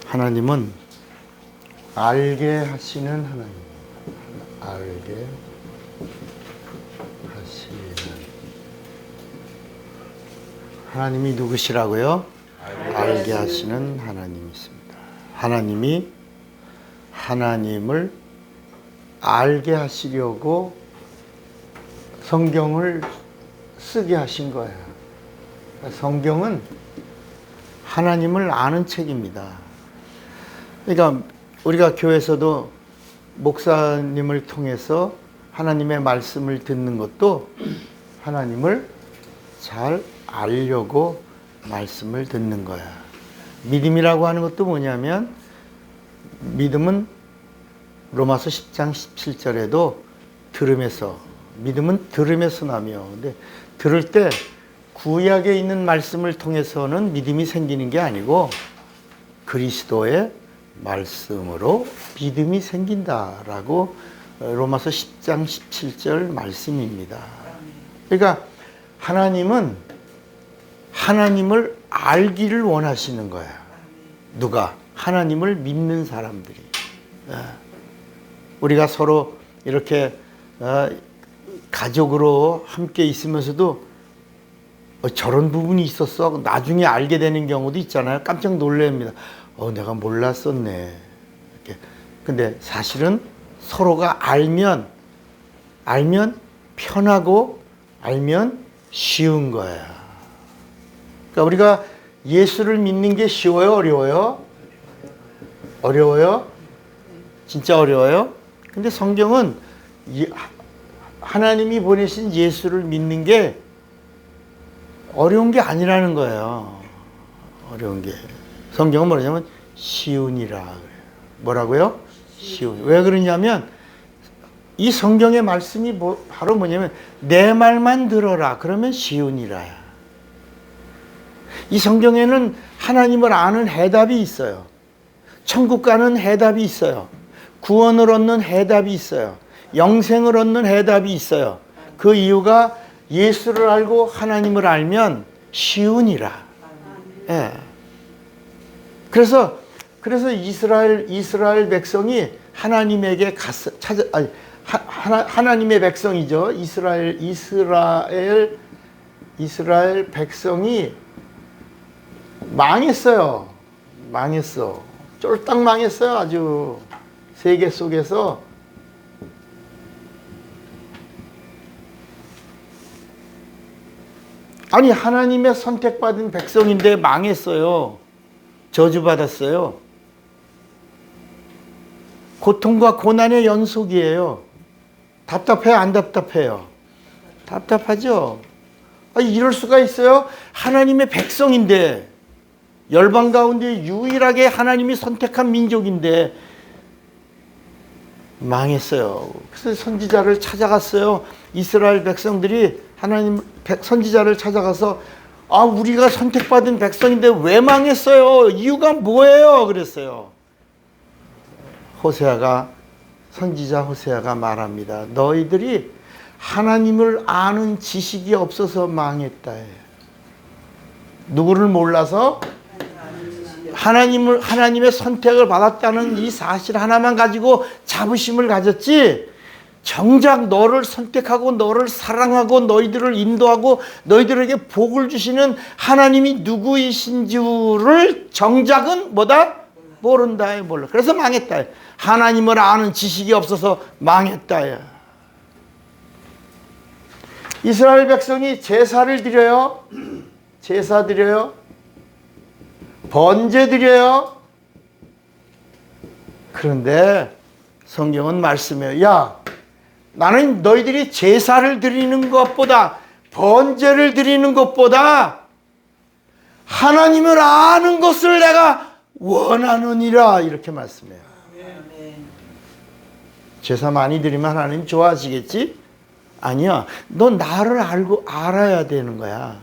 하나님은 알게 하시는 하나님. 알게 하시는 하나님이 누구시라고요? 알게 하시는 하나님이 있습니다. 하나님이 하나님을 알게 하시려고 성경을 쓰게 하신 거예요. 성경은 하나님을 아는 책입니다. 그러니까 우리가 교회에서도 목사님을 통해서 하나님의 말씀을 듣는 것도 하나님을 잘 알려고 말씀을 듣는 거야. 믿음이라고 하는 것도 뭐냐면, 믿음은 로마서 10장 17절에도 믿음은 들음에서 나며, 근데 들을 때 구약에 있는 말씀을 통해서는 믿음이 생기는 게 아니고 그리스도의 말씀으로 믿음이 생긴다라고 로마서 10장 17절 말씀입니다. 그러니까 하나님은 하나님을 알기를 원하시는 거야. 누가? 하나님을 믿는 사람들이. 우리가 서로 이렇게 가족으로 함께 있으면서도 저런 부분이 있었어. 나중에 알게 되는 경우도 있잖아요. 깜짝 놀랍니다. 내가 몰랐었네. 이렇게. 근데 사실은 서로가 알면 편하고 알면 쉬운 거야. 그러니까 우리가 예수를 믿는 게 쉬워요? 어려워요? 어려워요? 진짜 어려워요? 근데 성경은 하나님이 보내신 예수를 믿는 게 어려운 게 아니라는 거예요. 어려운 게. 성경은 뭐냐면 쉬우니라 그래요. 뭐라고요? 쉬운. 왜 그러냐면 이 성경의 말씀이 바로 뭐냐면 내 말만 들어라. 그러면 쉬우니라야. 이 성경에는 하나님을 아는 해답이 있어요. 천국 가는 해답이 있어요. 구원을 얻는 해답이 있어요. 영생을 얻는 해답이 있어요. 그 이유가 예수를 알고 하나님을 알면 쉬우니라. 예. 그래서 이스라엘 백성이 하나님에게 하나님의 백성이죠. 이스라엘 백성이 망했어요. 망했어. 쫄딱 망했어요. 아주 세계 속에서. 아니, 하나님의 선택받은 백성인데 망했어요. 저주받았어요. 고통과 고난의 연속이에요. 답답해요? 안 답답해요? 답답하죠? 이럴 수가 있어요? 하나님의 백성인데, 열방 가운데 유일하게 하나님이 선택한 민족인데 망했어요. 그래서 선지자를 찾아갔어요. 이스라엘 백성들이 선지자를 찾아가서 우리가 선택받은 백성인데 왜 망했어요? 이유가 뭐예요? 그랬어요. 선지자 호세아가 말합니다. 너희들이 하나님을 아는 지식이 없어서 망했다. 누구를 몰라서? 하나님의 선택을 받았다는 이 사실 하나만 가지고 자부심을 가졌지, 정작 너를 선택하고 너를 사랑하고 너희들을 인도하고 너희들에게 복을 주시는 하나님이 누구이신 줄을 정작은 뭐다? 모른다. 몰라. 그래서 망했다. 하나님을 아는 지식이 없어서 망했다. 이스라엘 백성이 제사를 드려요. 제사 드려요. 번제 드려요. 그런데 성경은 말씀해요. 나는 너희들이 제사를 드리는 것보다, 번제를 드리는 것보다 하나님을 아는 것을 내가 원하느니라. 이렇게 말씀해요. 제사 많이 드리면 하나님 좋아하시겠지? 아니야. 너 나를 알아야 되는 거야.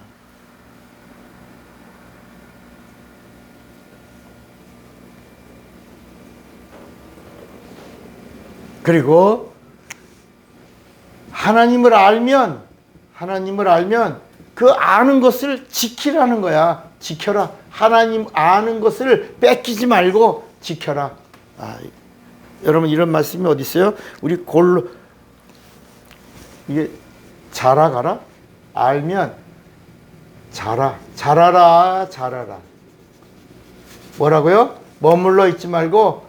그리고 하나님을 알면 그 아는 것을 지키라는 거야. 지켜라. 하나님 아는 것을 뺏기지 말고 지켜라. 여러분 이런 말씀이 어디 있어요? 우리 이게 자라가라? 알면 자라라. 뭐라고요? 머물러 있지 말고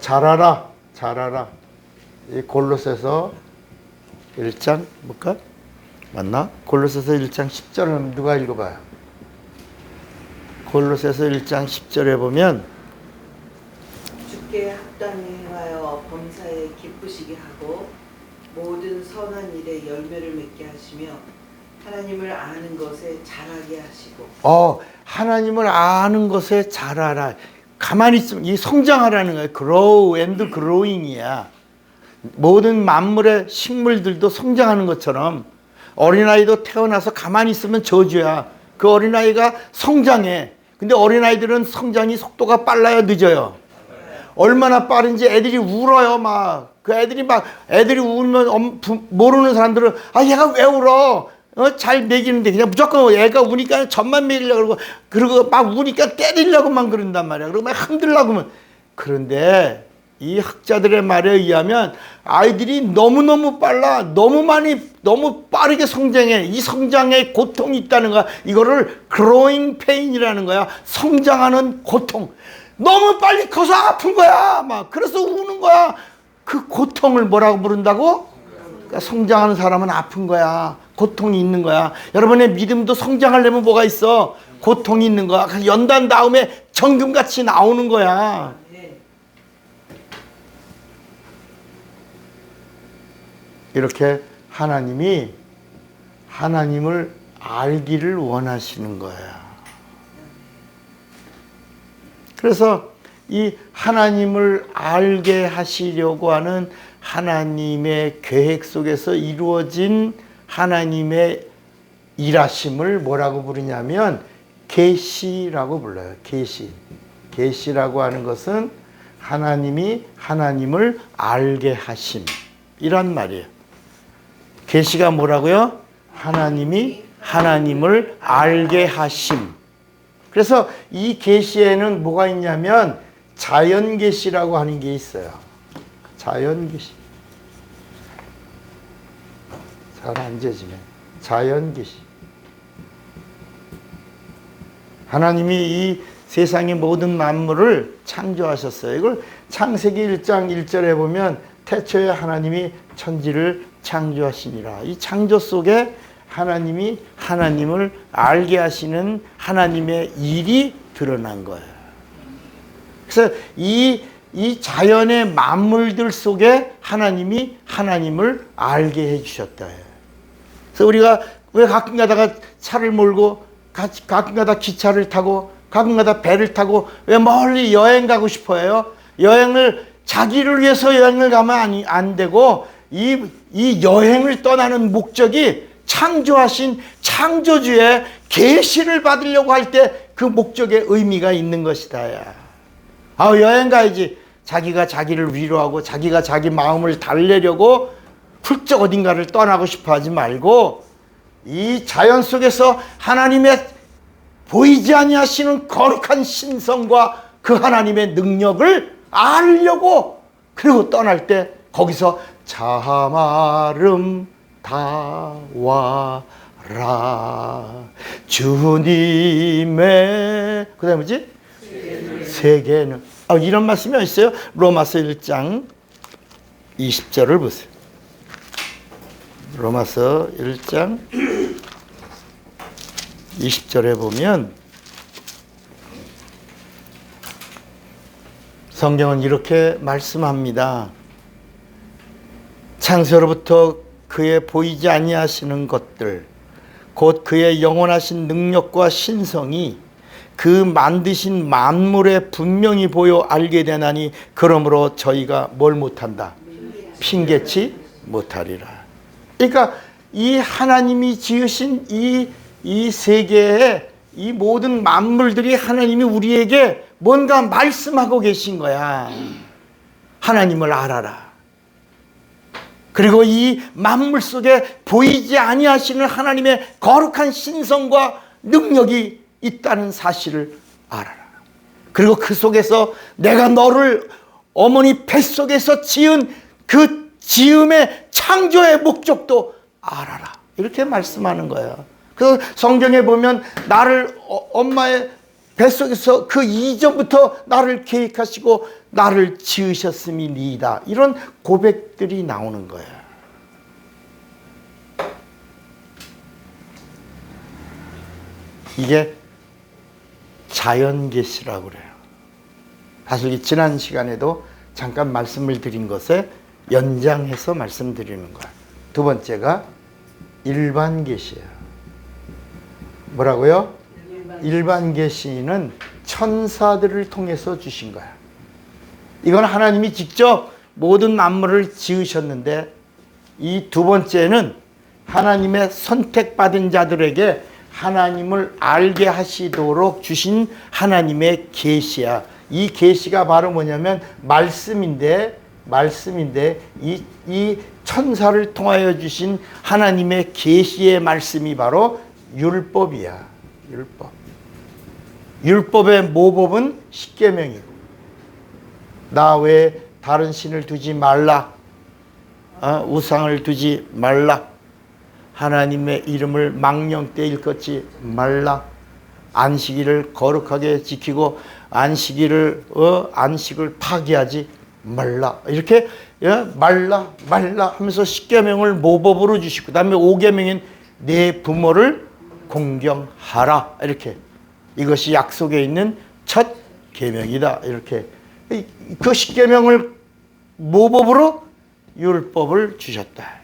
자라라. 이 골로새서 1장 볼까? 맞나? 골로새서 1장 10절을 누가 읽어봐요? 골로새서 1장 10절에 보면 주께 합당히 행하여 범사에 기쁘시게 하고 모든 선한 일에 열매를 맺게 하시며 하나님을 아는 것에 자라게 하시고 하나님을 아는 것에 자라라. 가만히 있으면 이 성장하라는 거예요. grow and growing이야. 모든 만물의 식물들도 성장하는 것처럼 어린아이도 태어나서 가만히 있으면 저주야. 그 어린아이가 성장해. 근데 어린아이들은 성장이 속도가 빨라요, 늦어요? 얼마나 빠른지 애들이 울어요, 막. 애들이 울면 모르는 사람들은 얘가 왜 울어? 잘 먹이는데 그냥 무조건 애가 우니까 젖만 먹이려고 그러고 막 우니까 때리려고만 그런단 말이야. 그리고 막 흔들려고만. 그런데 이 학자들의 말에 의하면 아이들이 너무너무 빨라. 너무 빠르게 성장해. 이 성장에 고통이 있다는 거야. 이거를 growing pain이라는 거야. 성장하는 고통. 너무 빨리 커서 아픈 거야. 막 그래서 우는 거야. 그 고통을 뭐라고 부른다고? 그러니까 성장하는 사람은 아픈 거야. 고통이 있는 거야. 여러분의 믿음도 성장하려면 뭐가 있어? 고통이 있는 거야. 그래서 연단 다음에 정금같이 나오는 거야. 이렇게 하나님을 알기를 원하시는 거야. 그래서 이 하나님을 알게 하시려고 하는 하나님의 계획 속에서 이루어진 하나님의 일하심을 뭐라고 부르냐면 계시라고 불러요. 계시라고 하는 것은 하나님이 하나님을 알게 하심 이란 말이에요. 계시가 뭐라고요? 하나님이 하나님을 알게 하심. 그래서 이 계시에는 뭐가 있냐면 자연 계시라고 하는 게 있어요. 자연 계시. 잘 앉아지네. 자연 계시. 하나님이 이 세상의 모든 만물을 창조하셨어요. 이걸 창세기 1장 1절에 보면 태초에 하나님이 천지를 창조하시니라. 이 창조 속에 하나님이 하나님을 알게 하시는 하나님의 일이 드러난 거예요. 그래서 이 자연의 만물들 속에 하나님이 하나님을 알게 해주셨다. 그래서 우리가 왜 가끔 가다가 차를 몰고 가끔 가다 기차를 타고 가끔 가다 배를 타고 왜 멀리 여행 가고 싶어요? 여행을 자기를 위해서 여행을 가면 안 되고 이 여행을 떠나는 목적이 창조하신 창조주의 계시를 받으려고 할 때 그 목적에 의미가 있는 것이다. 여행 가야지. 자기가 자기를 위로하고 자기가 자기 마음을 달래려고 훌쩍 어딘가를 떠나고 싶어 하지 말고 이 자연 속에서 하나님의 보이지 아니하시는 거룩한 신성과 그 하나님의 능력을 알려고 그리고 떠날 때 거기서 참아름 다와라 주님의 그 다음에 뭐지? 세계는 이런 말씀이 있어요. 로마서 1장 20절을 보세요. 로마서 1장 20절에 보면 성경은 이렇게 말씀합니다. 창세로부터 그의 보이지 아니하시는 것들 곧 그의 영원하신 능력과 신성이 그 만드신 만물에 분명히 보여 알게 되나니 그러므로 저희가 뭘 못한다? 핑계치 못하리라. 그러니까 이 하나님이 지으신 이 세계에 이 모든 만물들이 하나님이 우리에게 뭔가 말씀하고 계신 거야. 하나님을 알아라. 그리고 이 만물 속에 보이지 아니하시는 하나님의 거룩한 신성과 능력이 있다는 사실을 알아라. 그리고 그 속에서 내가 너를 어머니 뱃속에서 지은 그 지음의 창조의 목적도 알아라. 이렇게 말씀하는 거예요. 그래서 성경에 보면 나를 엄마의 뱃속에서 그 이전부터 나를 계획하시고 나를 지으셨음이니이다. 이런 고백들이 나오는 거예요. 이게 자연계시라고 그래요. 사실 지난 시간에도 잠깐 말씀을 드린 것에 연장해서 말씀드리는 거예요. 두 번째가 일반계시예요. 뭐라고요? 일반계시는 천사들을 통해서 주신 거야. 이건 하나님이 직접 모든 만물을 지으셨는데, 이 두 번째는 하나님의 선택받은 자들에게 하나님을 알게 하시도록 주신 하나님의 계시야. 이 계시가 바로 뭐냐면 말씀인데 이 천사를 통하여 주신 하나님의 계시의 말씀이 바로 율법이야. 율법의 모법은 십계명이고, 나 외에 다른 신을 두지 말라, 우상을 두지 말라, 하나님의 이름을 망령되이 일컫지 말라, 안식일을 거룩하게 지키고 안식을 파기하지 말라. 이렇게 말라 하면서 십계명을 모법으로 주시고, 그다음에 5계명인 내 부모를 공경하라. 이렇게 이것이 약속에 있는 첫 계명이다. 이렇게 그 십계명을 모법으로 율법을 주셨다.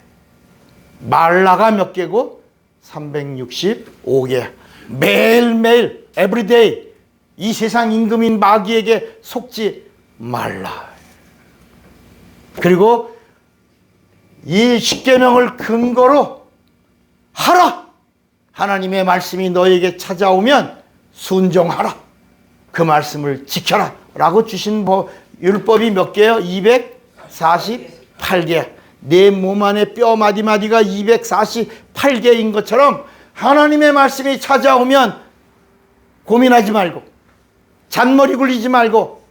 말라가 몇 개고? 365개. 매일매일 everyday 이 세상 임금인 마귀에게 속지 말라. 그리고 이 십계명을 근거로 하라. 하나님의 말씀이 너에게 찾아오면 순종하라. 그 말씀을 지켜라 라고 주신 율법이 몇 개요? 248개. 내 몸 안에 뼈 마디마디가 248개인 것처럼 하나님의 말씀이 찾아오면 고민하지 말고, 잔머리 굴리지 말고,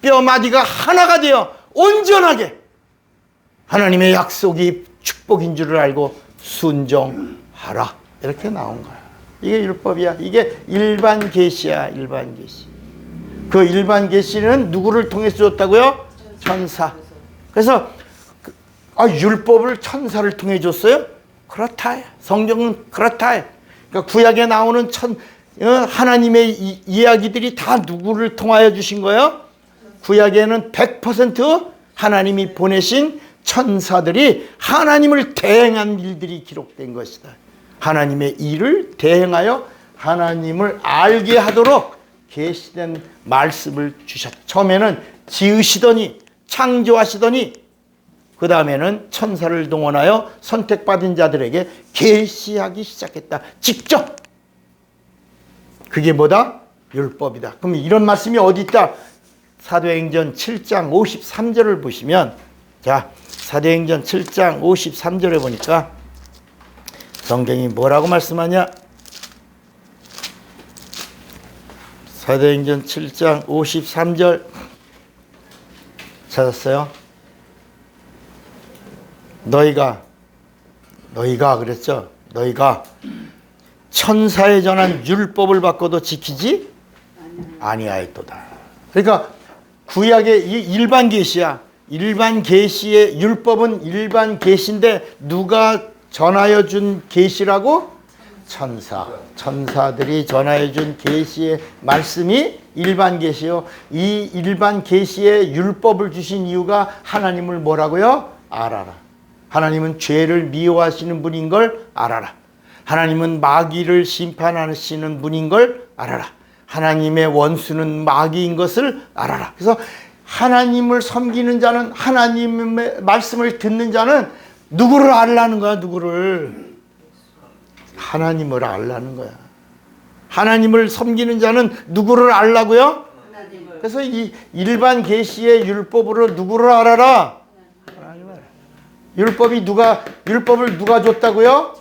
뼈 마디가 하나가 되어 온전하게 하나님의 약속이 축복인 줄을 알고 순종하라. 이렇게 나온 거야. 이게 율법이야. 이게 일반 계시야. 일반 계시. 그 일반 계시는 누구를 통해서 줬다고요? 천사. 그래서 율법을 천사를 통해 줬어요? 그렇다. 성경은 그렇다. 그러니까 구약에 나오는 하나님의 이야기들이 다 누구를 통하여 주신 거예요? 구약에는 100% 하나님이 보내신 천사들이 하나님을 대행한 일들이 기록된 것이다. 하나님의 일을 대행하여 하나님을 알게 하도록 계시된 말씀을 주셨다. 처음에는 지으시더니, 창조하시더니, 그 다음에는 천사를 동원하여 선택받은 자들에게 계시하기 시작했다. 직접. 그게 뭐다? 율법이다. 그럼 이런 말씀이 어디 있다? 사도행전 7장 53절을 보시면, 자, 사도행전 7장 53절에 보니까 성경이 뭐라고 말씀하냐? 사도행전 7장 53절 찾았어요? 너희가 그랬죠? 너희가 천사에 전한 율법을 받고도 지키지 아니하였도다. 그러니까 구약의 이 일반 계시야. 일반 계시의 율법은 일반 계시인데 누가 전하여 준 계시라고? 천사들이 전하여 준 계시의 말씀이 일반 계시요. 이 일반 계시의 율법을 주신 이유가 하나님을 뭐라고요? 알아라. 하나님은 죄를 미워하시는 분인 걸 알아라. 하나님은 마귀를 심판하시는 분인 걸 알아라. 하나님의 원수는 마귀인 것을 알아라. 그래서 하나님을 섬기는 자는, 하나님의 말씀을 듣는 자는 누구를 알라는 거야? 누구를? 하나님을 알라는 거야. 하나님을 섬기는 자는 누구를 알라고요? 하나님을. 그래서 이 일반 계시의 율법으로 누구를 알아라? 하나님을. 율법을 누가 줬다고요?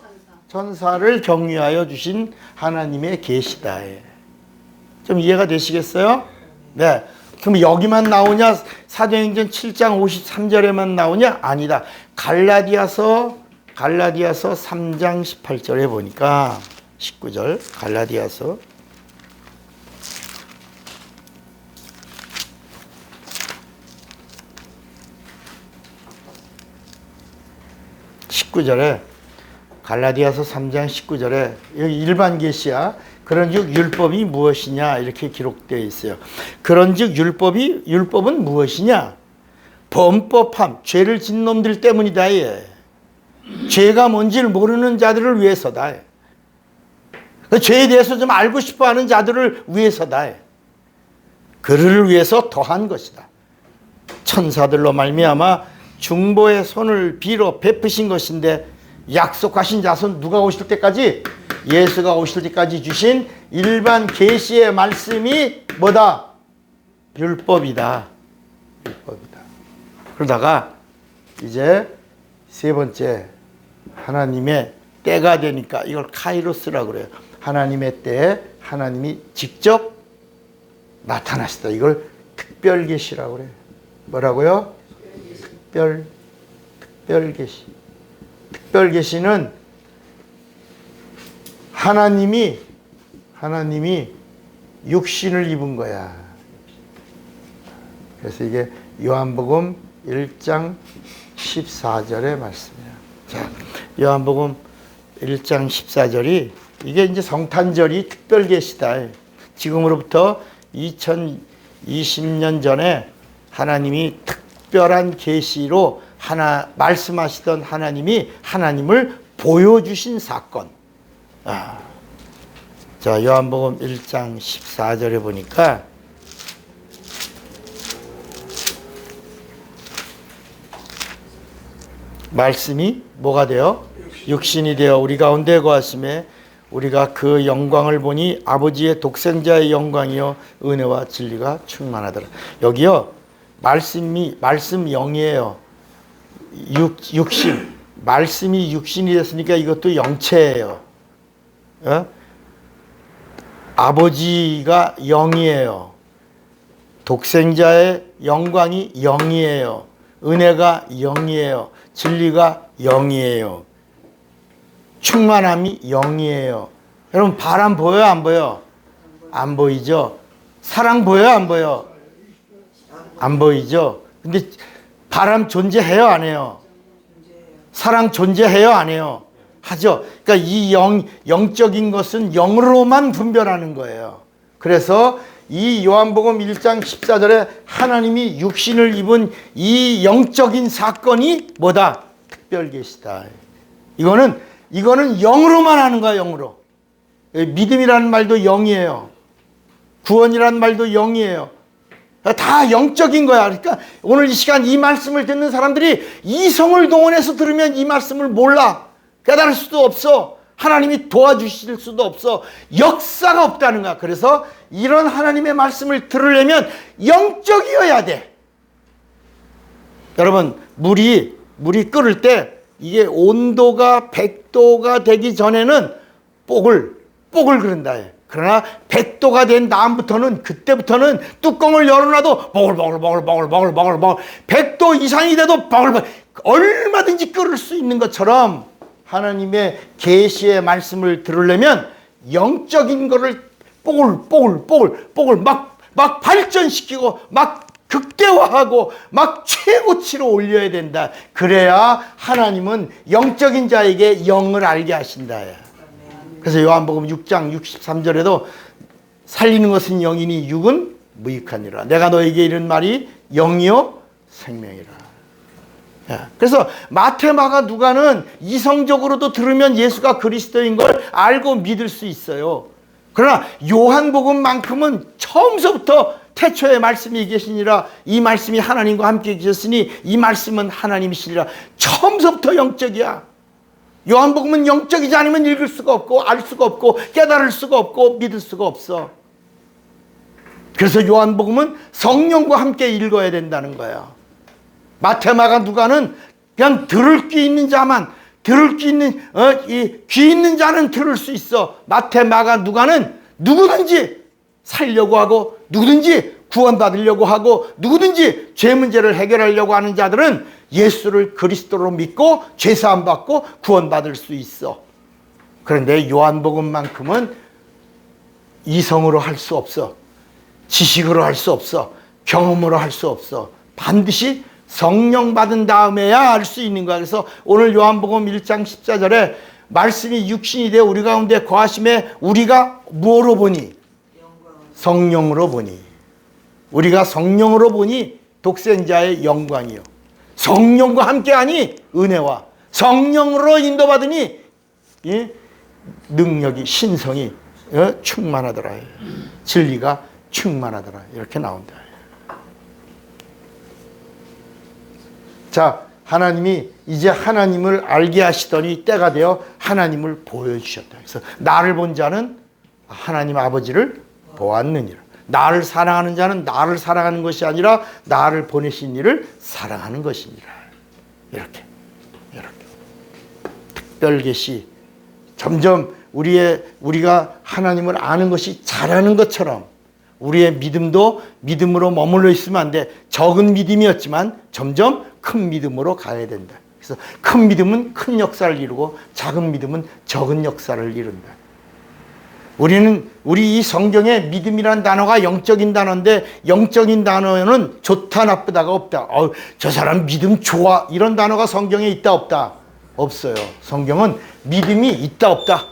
천사를 경유하여 주신 하나님의 계시다. 좀 이해가 되시겠어요? 네. 그럼 여기만 나오냐? 사도행전 7장 53절에만 나오냐? 아니다. 갈라디아서 3장 18절에 보니까 19절 갈라디아서 19절에 갈라디아서 3장 19절에 여기 일반 계시야. 그런즉 율법이 무엇이냐 이렇게 기록되어 있어요. 그런즉 율법은 무엇이냐? 범법함, 죄를 짓는 놈들 때문이다. 죄가 뭔지를 모르는 자들을 위해서다. 그 죄에 대해서 좀 알고 싶어하는 자들을 위해서다. 그를 위해서 더한 것이다. 천사들로 말미암아 중보의 손을 빌어 베푸신 것인데 약속하신 자손 누가 오실 때까지? 예수가 오실 때까지 주신 일반 계시의 말씀이 뭐다? 율법이다. 율법이다. 그러다가 이제 세 번째 하나님의 때가 되니까 이걸 카이로스라고 그래요. 하나님의 때에 하나님이 직접 나타나시다. 이걸 특별 계시라고 그래요. 뭐라고요? 특별 계시. 특별 계시는 하나님이 육신을 입은 거야. 그래서 이게 요한복음 1장 14절의 말씀이야. 자, 요한복음 1장 14절이 이게 이제 성탄절이 특별 계시다. 지금으로부터 2020년 전에 하나님이 특별한 계시로 말씀하시던 하나님이 하나님을 보여주신 사건. 자, 요한복음 1장 14절에 보니까 말씀이 뭐가 되어? 육신이 되어 우리 가운데 거하심에 우리가 그 영광을 보니 아버지의 독생자의 영광이요 은혜와 진리가 충만하더라. 여기요 말씀 영이에요. 육신 말씀이 육신이 됐으니까 이것도 영체예요. 아버지가 영이에요. 독생자의 영광이 영이에요. 은혜가 영이에요. 진리가 영이에요. 충만함이 영이에요. 여러분 바람 보여요? 안 보여? 안 보이죠? 사랑 보여요? 안 보여? 안 보이죠? 근데 바람 존재해요? 안 해요? 사랑 존재해요? 안 해요? 하죠. 그러니까 이 영적인 것은 영으로만 분별하는 거예요. 그래서 이 요한복음 1장 14절에 하나님이 육신을 입은 이 영적인 사건이 뭐다? 특별 계시다. 이거는 영으로만 하는 거야, 영으로. 믿음이라는 말도 영이에요. 구원이라는 말도 영이에요. 다 영적인 거야. 그러니까 오늘 이 시간 이 말씀을 듣는 사람들이 이성을 동원해서 들으면 이 말씀을 몰라. 깨달을 수도 없어. 하나님이 도와주실 수도 없어. 역사가 없다는 거야. 그래서 이런 하나님의 말씀을 들으려면 영적이어야 돼. 여러분, 물이 끓을 때 이게 온도가 100도가 되기 전에는 뽀글 그런다. 그러나 100도가 된 다음부터는 그때부터는 뚜껑을 열어놔도 보글보글 100도 이상이 돼도 보글보글 얼마든지 끓을 수 있는 것처럼 하나님의 계시의 말씀을 들으려면 영적인 거를 뽀글 막 발전시키고 막 극대화하고 막 최고치로 올려야 된다. 그래야 하나님은 영적인 자에게 영을 알게 하신다. 그래서 요한복음 6장 63절에도 살리는 것은 영이니 육은 무익하니라. 내가 너에게 이른 말이 영이요 생명이라. 그래서 마태, 마가, 누가는 이성적으로도 들으면 예수가 그리스도인 걸 알고 믿을 수 있어요. 그러나 요한복음만큼은 처음서부터 태초에 말씀이 계시니라. 이 말씀이 하나님과 함께 계셨으니 이 말씀은 하나님이시니라. 처음서부터 영적이야. 요한복음은 영적이지 않으면 읽을 수가 없고 알 수가 없고 깨달을 수가 없고 믿을 수가 없어. 그래서 요한복음은 성령과 함께 읽어야 된다는 거예요. 마태, 마가, 누가는 그냥 들을 귀 있는 자만, 들을 귀 있는, 귀 있는 자는 들을 수 있어. 마태, 마가, 누가는 누구든지 살려고 하고, 누구든지 구원받으려고 하고, 누구든지 죄 문제를 해결하려고 하는 자들은 예수를 그리스도로 믿고 죄사함 받고 구원받을 수 있어. 그런데 요한복음만큼은 이성으로 할 수 없어. 지식으로 할 수 없어. 경험으로 할 수 없어. 반드시 성령 받은 다음에야 알 수 있는 거야. 그래서 오늘 요한복음 1장 14절에 말씀이 육신이 되어 우리 가운데 거하심에 우리가 뭐로 보니? 성령으로 보니. 우리가 성령으로 보니 독생자의 영광이요. 성령과 함께하니 은혜와 성령으로 인도받으니 능력이, 신성이 충만하더라. 진리가 충만하더라. 이렇게 나온다. 자, 하나님이 이제 하나님을 알게 하시더니 때가 되어 하나님을 보여주셨다. 그래서 나를 본 자는 하나님 아버지를 보았느니라. 나를 사랑하는 자는 나를 사랑하는 것이 아니라 나를 보내신 이를 사랑하는 것이니라. 이렇게 특별 계시. 점점 우리가 하나님을 아는 것이 잘하는 것처럼 우리의 믿음도 믿음으로 머물러 있으면 안 돼. 적은 믿음이었지만 점점 큰 믿음으로 가야 된다. 그래서 큰 믿음은 큰 역사를 이루고 작은 믿음은 적은 역사를 이룬다. 우리 이 성경에 믿음이란 단어가 영적인 단어인데, 영적인 단어는 좋다 나쁘다가 없다. 저 사람 믿음 좋아, 이런 단어가 성경에 있다 없다? 없어요. 성경은 믿음이 있다 없다.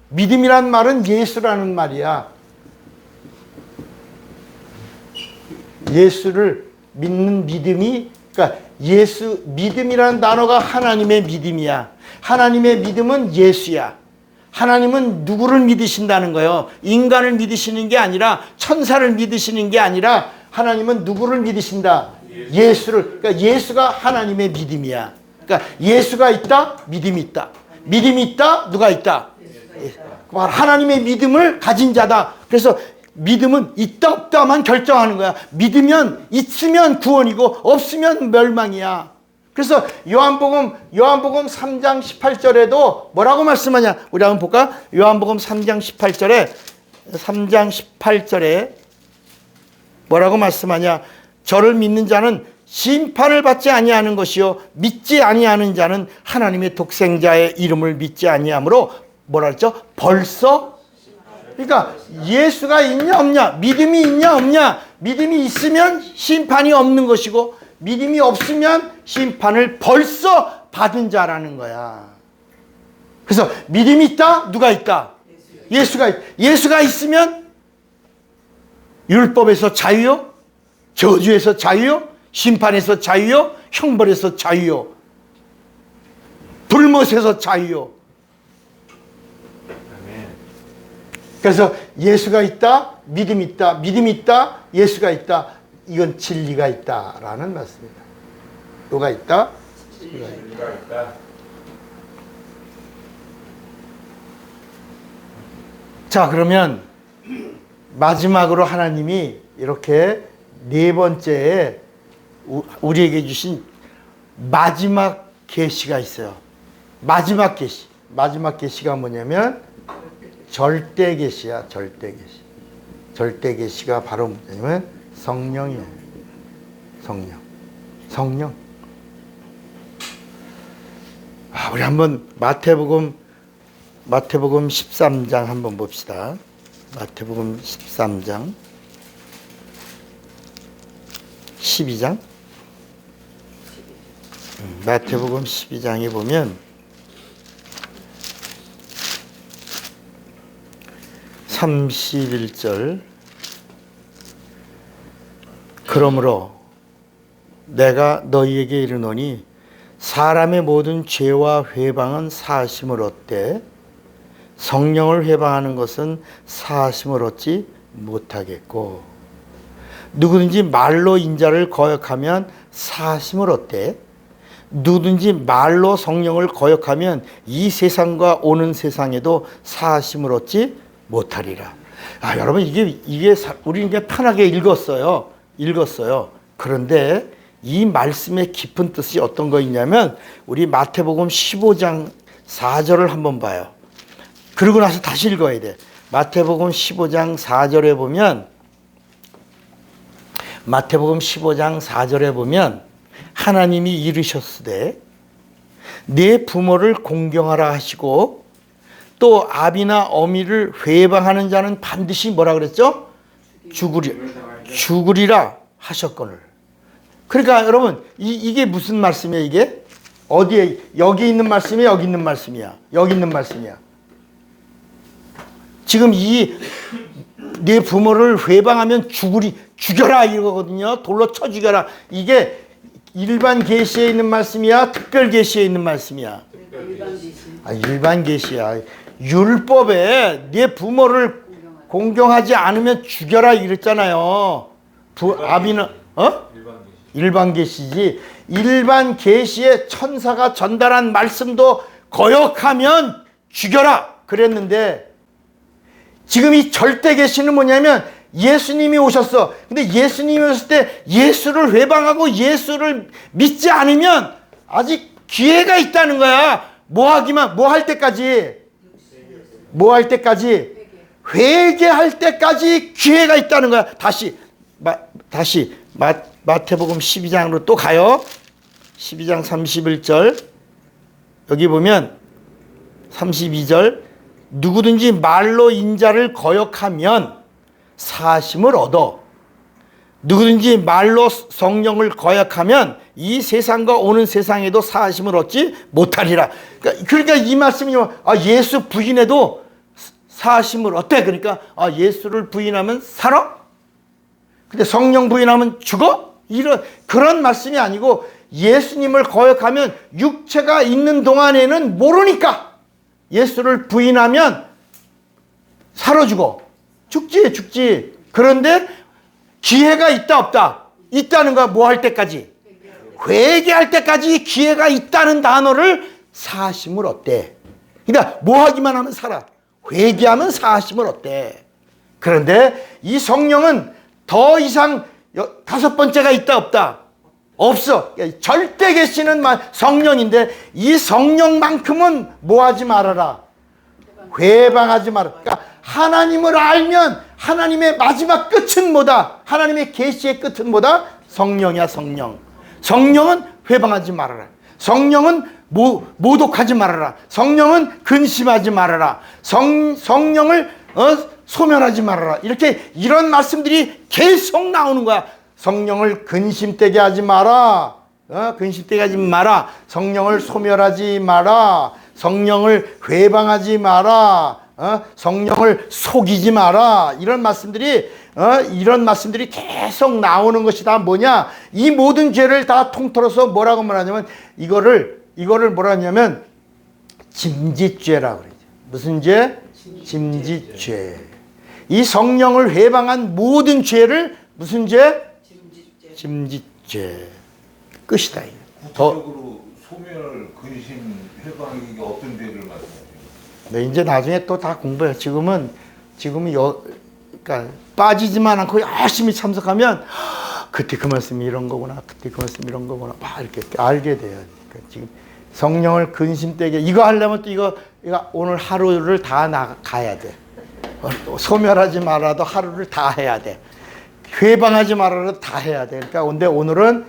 믿음이란 말은 예수라는 말이야. 예수를 믿는 믿음이, 그러니까 믿음이라는 단어가 하나님의 믿음이야. 하나님의 믿음은 예수야. 하나님은 누구를 믿으신다는 거예요? 인간을 믿으시는 게 아니라, 천사를 믿으시는 게 아니라, 하나님은 누구를 믿으신다? 예수를. 그러니까 예수가 하나님의 믿음이야. 그러니까 예수가 있다, 믿음이 있다. 믿음이 있다, 누가 있다? 하나님의 믿음을 가진 자다. 그래서 믿음은 있다 없다만 결정하는 거야. 믿으면 있으면 구원이고 없으면 멸망이야. 그래서 요한복음 3장 18절에도 뭐라고 말씀하냐? 우리 한번 볼까? 요한복음 3장 18절에 뭐라고 말씀하냐? 저를 믿는 자는 심판을 받지 아니하는 것이요, 믿지 아니하는 자는 하나님의 독생자의 이름을 믿지 아니하므로 뭐라 했죠? 벌써. 그러니까 예수가 있냐 없냐, 믿음이 있냐 없냐, 믿음이 있으면 심판이 없는 것이고 믿음이 없으면 심판을 벌써 받은 자라는 거야. 그래서 믿음이 있다? 누가 있다? 예수가 있으면 율법에서 자유요, 저주에서 자유요, 심판에서 자유요, 형벌에서 자유요, 불못에서 자유요. 그래서 예수가 있다, 믿음이 있다, 믿음이 있다, 예수가 있다. 이건 진리가 있다라는 말씀입니다. 뭐가 있다? 진리가 있다. 자, 그러면 마지막으로 하나님이 이렇게 네 번째에 우리에게 주신 마지막 계시가 있어요. 마지막 계시가 뭐냐면 절대 계시야. 절대 계시가 바로 뭐냐면 성령이에요. 성령. 우리 한번 마태복음 13장 한번 봅시다. 마태복음 13장 12장. 마태복음 12장에 보면 31절. 그러므로 내가 너희에게 이르노니 사람의 모든 죄와 회방은 사하심을 얻되 성령을 회방하는 것은 사하심을 얻지 못하겠고, 누구든지 말로 인자를 거역하면 사하심을 얻되 누구든지 말로 성령을 거역하면 이 세상과 오는 세상에도 사하심을 얻지 못하리라. 여러분, 이게 우리 이제 편하게 읽었어요. 그런데 이 말씀의 깊은 뜻이 어떤 거 있냐면 우리 마태복음 15장 4절을 한번 봐요. 그러고 나서 다시 읽어야 돼. 마태복음 15장 4절에 보면 마태복음 15장 4절에 보면 하나님이 이르셨으되 내 부모를 공경하라 하시고 또 아비나 어미를 회방하는 자는 반드시 뭐라 그랬죠? 죽으리라 하셨거늘. 그러니까 여러분 이게 무슨 말씀이에요? 이게 어디에 여기 있는 말씀이야? 여기 있는 말씀이야? 여기 있는 말씀이야? 지금 이 내 부모를 회방하면 죽여라 이거거든요. 돌로 쳐 죽여라. 이게 일반 계시에 있는 말씀이야? 특별 계시에 있는 말씀이야? 일반 계시야. 율법에 네 부모를 공경하지 않으면 죽여라 이랬잖아요. 아비는 일반 계시지. 일반 계시에 천사가 전달한 말씀도 거역하면 죽여라 그랬는데 지금 이 절대 계시는 뭐냐면 예수님이 오셨어. 근데 예수님이 오셨을 때 예수를 회방하고 예수를 믿지 않으면 아직 기회가 있다는 거야. 뭐 할 때까지? 뭐 할 때까지? 회개할 때까지 기회가 있다는 거야. 다시 마태복음 12장으로 또 가요. 12장 31절. 여기 보면 32절. 누구든지 말로 인자를 거역하면 사심을 얻어. 누구든지 말로 성령을 거역하면 이 세상과 오는 세상에도 사심을 얻지 못하리라. 그러니까 이 말씀이 예수 부인해도 사심을 얻대. 그러니까 예수를 부인하면 살아? 근데 성령 부인하면 죽어? 그런 말씀이 아니고 예수님을 거역하면 육체가 있는 동안에는 모르니까 예수를 부인하면 살아 죽어. 죽지. 그런데 기회가 있다 없다? 있다는 거야. 뭐 할 때까지? 회개할 때까지 기회가 있다는 단어를 사심을 얻대. 그러니까 뭐 하기만 하면 살아. 회개하면 사심을 얻대. 그런데 이 성령은 더 이상 5번째가 있다 없다? 없어. 절대 계시는 성령인데 이 성령만큼은 뭐 하지 말아라? 회방하지 말아라. 그러니까 하나님을 알면 하나님의 마지막 끝은 뭐다? 하나님의 계시의 끝은 뭐다? 성령이야. 성령은 회방하지 말아라. 성령은 모독하지 말아라. 성령은 근심하지 말아라. 성령을 소멸하지 말아라. 이런 말씀들이 계속 나오는 거야. 성령을 근심되게 하지 마라. 근심되게 하지 마라. 성령을 소멸하지 마라. 성령을 회방하지 마라. 성령을 속이지 마라. 이런 말씀들이 계속 나오는 것이 다 뭐냐? 이 모든 죄를 다 통틀어서 뭐라고 말하냐면 이거를 뭐라 하냐면 짐짓죄라고 그러죠. 무슨 죄? 짐짓죄. 이 성령을 회방한 모든 죄를 무슨 죄? 짐짓죄. 끝이다. 구체적으로 소멸, 근심, 회방 이게 어떤 죄를 말씀하세요? 네, 이제 나중에 또 다 공부해. 지금은 그러니까 빠지지만 않고 열심히 참석하면 그때 그 말씀이 이런 거구나. 그때 그 말씀이 이런 거구나. 막 이렇게 알게 돼요. 그러니까 지금 성령을 근심되게 이거 하려면 또 이거 오늘 하루를 다 나가야 돼. 소멸하지 말아도 하루를 다 해야 돼. 회방하지 말아도 다 해야 돼. 그러니까 근데 오늘은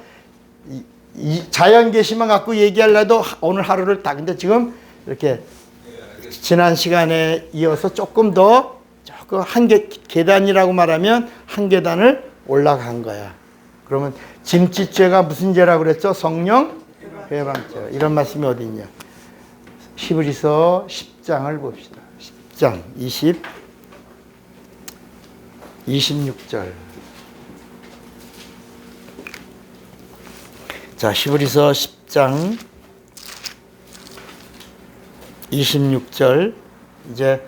이 자연 계시만 갖고 얘기하려도 오늘 하루를 다. 근데 지금 이렇게 지난 시간에 이어서 조금 계단이라고 말하면 한 계단을 올라간 거야. 그러면 짐짓죄가 무슨 죄라고 그랬죠? 성령 회방죄. 이런 말씀이 어디 있냐? 히브리서 10장을 봅시다. 10장 26절. 자, 히브리서 10장 26절. 이제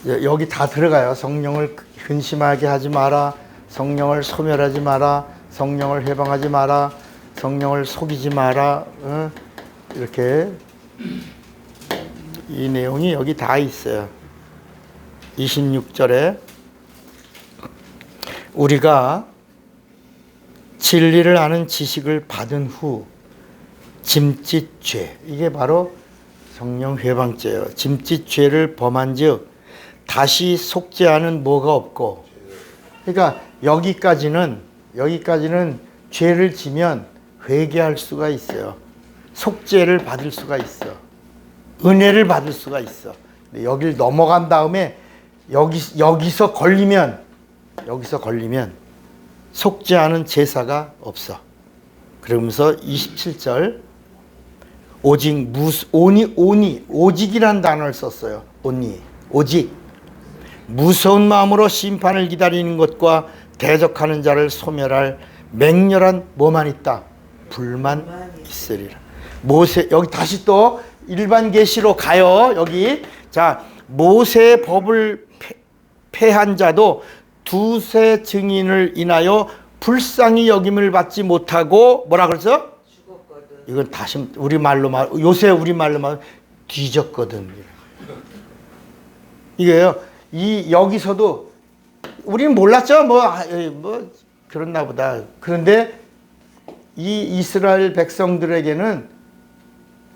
여기 다 들어가요. 성령을 근심하게 하지 마라. 성령을 소멸하지 마라. 성령을 회방하지 마라. 성령을 속이지 마라. 이렇게 이 내용이 여기 다 있어요. 26절에 우리가 진리를 아는 지식을 받은 후 짐짓죄, 이게 바로 성령 회방죄예요. 짐짓죄를 범한즉 다시 속죄하는 뭐가 없고, 그러니까 여기까지는 죄를 지면 회개할 수가 있어요. 속죄를 받을 수가 있어. 은혜를 받을 수가 있어. 근데 여길 넘어간 다음에 여기서 걸리면 속죄하는 제사가 없어. 그러면서 27절 오직이란 단어를 썼어요. 오직 무서운 마음으로 심판을 기다리는 것과 대적하는 자를 소멸할 맹렬한 뭐만 있다? 불만 있으리라. 모세, 여기 다시 또 일반 계시로 가요. 여기 자, 모세의 법을 폐한 자도 두세 증인을 인하여 불쌍히 여김을 받지 못하고 뭐라 그러죠? 죽었거든. 이건 다시 요새 우리말로 말 뒤졌거든. 이게요. 여기서도 우리는 몰랐죠. 뭐 그렇나 보다. 그런데 이 이스라엘 백성들에게는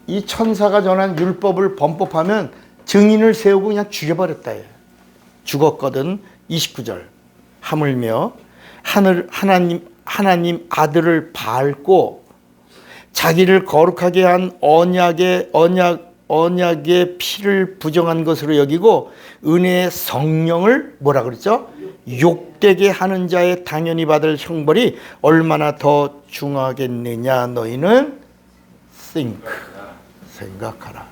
이 천사가 전한 율법을 범법하면 증인을 세우고 그냥 죽여버렸다. 죽었거든. 29절. 하물며 하나님 아들을 밟고 자기를 거룩하게 한 언약의 피를 부정한 것으로 여기고 은혜의 성령을 뭐라 그랬죠? 욕되게 하는 자의 당연히 받을 형벌이 얼마나 더 중하겠느냐. 너희는 생각하라.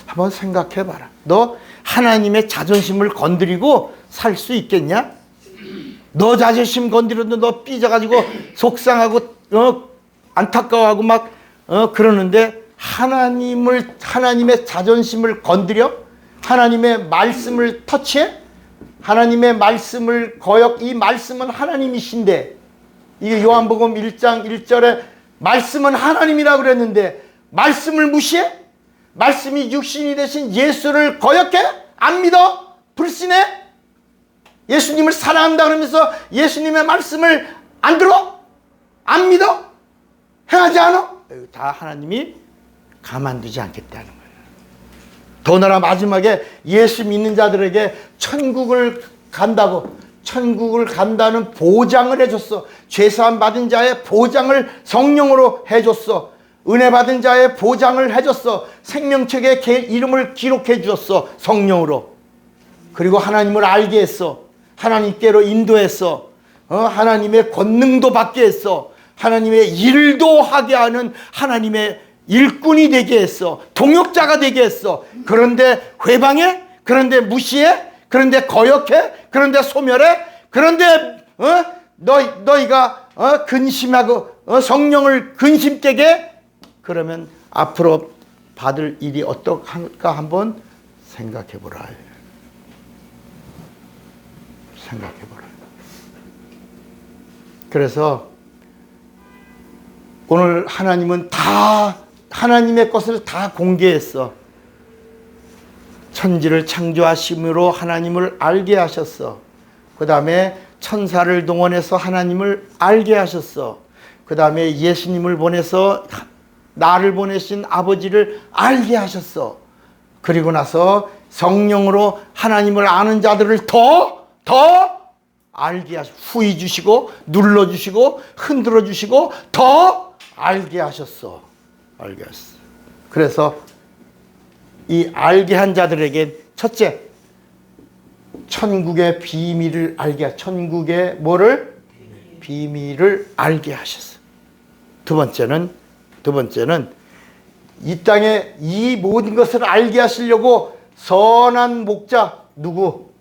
한번 생각해봐라. 너 하나님의 자존심을 건드리고 살 수 있겠냐? 너 자존심 건드려도 너 삐져가지고 속상하고 안타까워하고 막 그러는데 하나님의 자존심을 건드려? 하나님의 말씀을 터치해? 하나님의 말씀을 이 말씀은 하나님이신데, 이게 요한복음 1장 1절에 말씀은 하나님이라고 그랬는데 말씀을 무시해? 말씀이 육신이 되신 예수를 거역해? 안 믿어? 불신해? 예수님을 사랑한다 그러면서 예수님의 말씀을 안 들어? 안 믿어? 행하지 않아? 다 하나님이 가만두지 않겠다는 거예요. 더나라 마지막에 예수 믿는 자들에게 천국을 간다는 보장을 해줬어. 죄사함 받은 자의 보장을 성령으로 해줬어. 은혜 받은 자의 보장을 해줬어. 생명책에 이름을 기록해 주었어. 성령으로. 그리고 하나님을 알게 했어. 하나님께로 인도했어. 하나님의 권능도 받게 했어. 하나님의 일도 하게 하는 하나님의 일꾼이 되게 했어. 동역자가 되게 했어. 그런데 회방해? 그런데 무시해? 그런데 거역해? 그런데 소멸해? 그런데 너희가 근심하고 성령을 근심되게? 그러면 앞으로 받을 일이 어떡할까 한번 생각해보라. 생각해보라. 그래서 오늘 하나님은 다 하나님의 것을 다 공개했어. 천지를 창조하심으로 하나님을 알게 하셨어. 그 다음에 천사를 동원해서 하나님을 알게 하셨어. 그 다음에 예수님을 보내서 나를 보내신 아버지를 알게 하셨어. 그리고 나서 성령으로 하나님을 아는 자들을 더 알게 하셨어. 후히 주시고 눌러주시고 흔들어 주시고 더 알게 하셨어. 알게 하셨어. 그래서 이 알게 한 자들에게 첫째, 천국의 비밀을 알게 하셨어. 천국의 뭐를? 비밀을 알게 하셨어. 두 번째는 이 땅에 이 모든 것을 알게 하시려고 선한 목자 누구?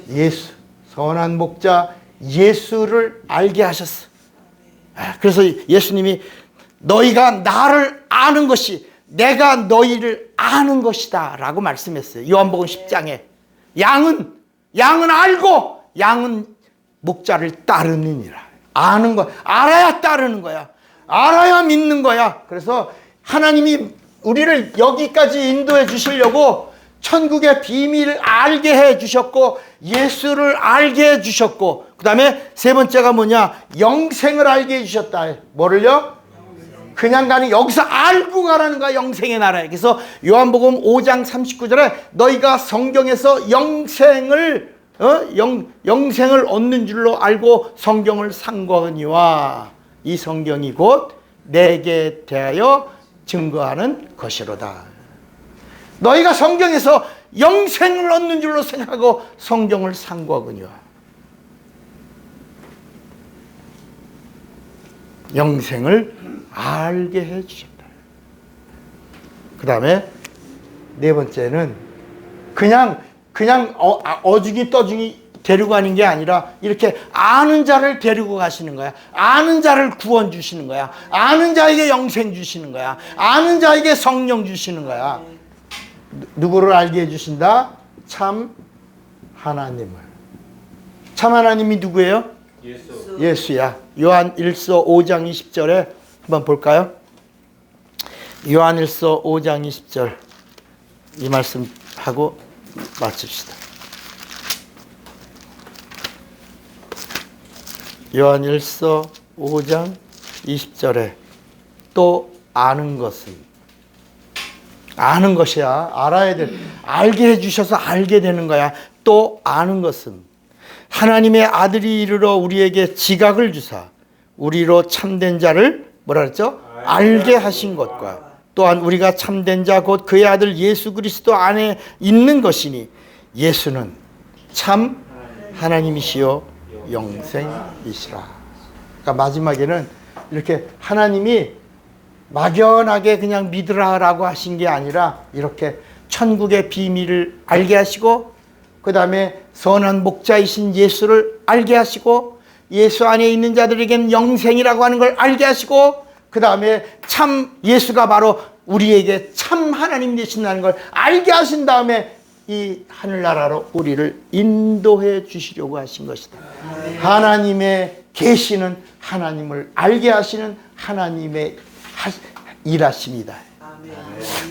예수. 선한 목자 예수를 알게 하셨어. 그래서 예수님이 너희가 나를 아는 것이 내가 너희를 아는 것이다 라고 말씀했어요. 요한복음 10장에 양은 알고 양은 목자를 따르느니라. 아는 거, 알아야 따르는 거야. 알아야 믿는 거야. 그래서 하나님이 우리를 여기까지 인도해 주시려고 천국의 비밀을 알게 해 주셨고 예수를 알게 해 주셨고 그 다음에 세 번째가 뭐냐? 영생을 알게 해 주셨다. 뭐를요? 그냥 가는 여기서 알고 가라는 거야. 영생의 나라에. 그래서 요한복음 5장 39절에 너희가 성경에서 영생을 얻는 줄로 알고 성경을 상고하거니와 이 성경이 곧 내게 대하여 증거하는 것이로다. 너희가 성경에서 영생을 얻는 줄로 생각하고 성경을 상고하거니와 영생을 알게 해 주셨다. 그 다음에 네 번째는 그냥 어중이 떠중이 데리고 가는 게 아니라 이렇게 아는 자를 데리고 가시는 거야. 아는 자를 구원 주시는 거야. 아는 자에게 영생 주시는 거야. 아는 자에게 성령 주시는 거야. 누구를 알게 해주신다? 참 하나님을. 참 하나님이 누구예요? 예수야. 요한 1서 5장 20절에 한번 볼까요? 요한 1서 5장 20절 이 말씀 하고 마칩시다. 요한 1서 5장 20절에 또 아는 것은 아는 것이야. 알아야 돼. 알게 해주셔서 알게 되는 거야. 또 아는 것은 하나님의 아들이 이르러 우리에게 지각을 주사 우리로 참된 자를 뭐라 그랬죠? 알게 하신 것과 또한 우리가 참된 자 곧 그의 아들 예수 그리스도 안에 있는 것이니 예수는 참 하나님이시요 영생이시라. 그러니까 마지막에는 이렇게 하나님이 막연하게 그냥 믿으라라고 하신 게 아니라 이렇게 천국의 비밀을 알게 하시고 그 다음에 선한 목자이신 예수를 알게 하시고 예수 안에 있는 자들에게는 영생이라고 하는 걸 알게 하시고 그 다음에 참 예수가 바로 우리에게 참 하나님 되신다는 걸 알게 하신 다음에 이 하늘나라로 우리를 인도해 주시려고 하신 것이다. 하나님의 계시는 하나님을 알게 하시는 하나님의 일하십니다.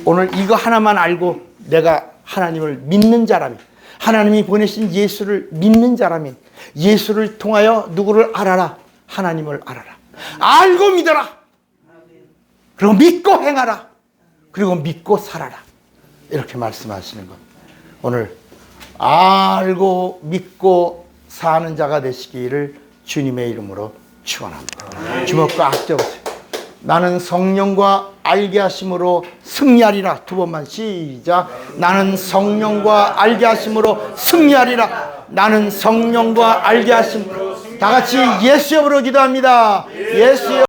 오늘 이거 하나만 알고 내가 하나님을 믿는 자라면 하나님이 보내신 예수를 믿는 자라면 예수를 통하여 누구를 알아라? 하나님을 알아라. 알고 믿어라. 그리고 믿고 행하라. 그리고 믿고 살아라. 이렇게 말씀하시는 것. 오늘 알고 믿고 사는 자가 되시기를 주님의 이름으로 축원합니다. 주먹 꽉 쥐어보세요. 나는 성령과 알게 하심으로 승리하리라. 두 번만 시작. 나는 성령과 알게 하심으로 승리하리라. 나는 성령과 알게 하심으로. 다 같이 예수여 부르 기도합니다. 예수여.